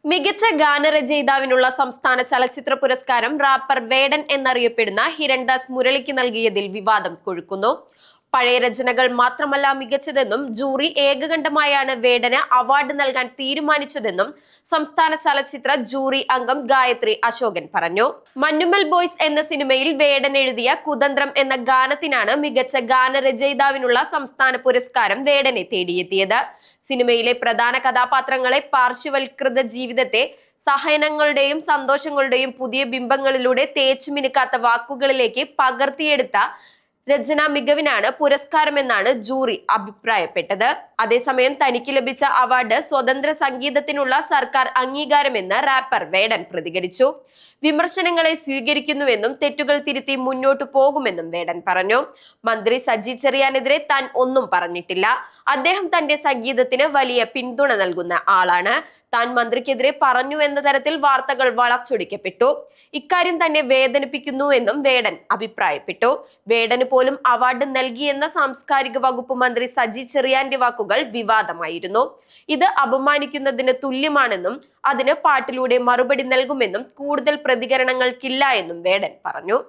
മികച്ച ഗാനരചയിതാവിനുള്ള സംസ്ഥാന ചലച്ചിത്ര പുരസ്കാരം റാപ്പർ വേടൻ എന്നറിയപ്പെടുന്ന ഹിരൺദാസ് മുരളിക്ക് നൽകിയതിൽ വിവാദം കൊഴുക്കുന്നു. പഴയ രചനകൾ മാത്രമല്ല മികച്ചതെന്നും ജൂറി ഏകകണ്ഠമായാണ് വേടന് അവാർഡ് നൽകാൻ തീരുമാനിച്ചതെന്നും സംസ്ഥാന ചലച്ചിത്ര ജൂറി അംഗം ഗായത്രി അശോകൻ പറഞ്ഞു. മഞ്ഞുമ്മൽ ബോയ്സ് എന്ന സിനിമയിൽ വേടൻ എഴുതിയ കുതന്ത്രം എന്ന ഗാനത്തിനാണ് മികച്ച ഗാനരചയിതാവിനുള്ള സംസ്ഥാന പുരസ്കാരം വേടനെ തേടിയെത്തിയത്. സിനിമയിലെ പ്രധാന കഥാപാത്രങ്ങളെ പാർശ്വവൽകൃത ജീവിതത്തെ സഹനങ്ങളുടെയും സന്തോഷങ്ങളുടെയും പുതിയ ബിംബങ്ങളിലൂടെ തേച്ചുമിനുക്കാത്ത വാക്കുകളിലേക്ക് പകർത്തിയെടുത്ത രചനാ മികവിനാണ് പുരസ്കാരമെന്നാണ് ജൂറി അഭിപ്രായപ്പെട്ടത്. അതേസമയം തനിക്ക് ലഭിച്ച അവാർഡ് സ്വതന്ത്ര സംഗീതത്തിനുള്ള സർക്കാർ അംഗീകാരമെന്ന് റാപ്പർ വേടൻ പ്രതികരിച്ചു. വിമർശനങ്ങളെ സ്വീകരിക്കുന്നുവെന്നും തെറ്റുകൾ തിരുത്തി മുന്നോട്ടു പോകുമെന്നും വേടൻ പറഞ്ഞു. മന്ത്രി സജി ചെറിയാനെതിരെ താൻ ഒന്നും പറഞ്ഞിട്ടില്ല. അദ്ദേഹം തന്റെ സംഗീതത്തിന് വലിയ പിന്തുണ നൽകുന്ന ആളാണ്. താൻ മന്ത്രിക്കെതിരെ പറഞ്ഞു എന്ന തരത്തിൽ വാർത്തകൾ വളച്ചൊടിക്കപ്പെട്ടു. ഇക്കാര്യം തന്നെ വേദനിപ്പിക്കുന്നുവെന്നും വേടൻ അഭിപ്രായപ്പെട്ടു. വേടന് പോലും അവാർഡ് നൽകിയെന്ന സാംസ്കാരിക വകുപ്പ് മന്ത്രി സജി ചെറിയാന്റെ വാക്കുകൾ വിവാദമായിരുന്നു. ഇത് അപമാനിക്കുന്നതിന് തുല്യമാണെന്നും അതിന് പാട്ടിലൂടെ മറുപടി നൽകുമെന്നും കൂടുതൽ പ്രതികരണങ്ങൾക്കില്ല എന്നും വേടൻ പറഞ്ഞു.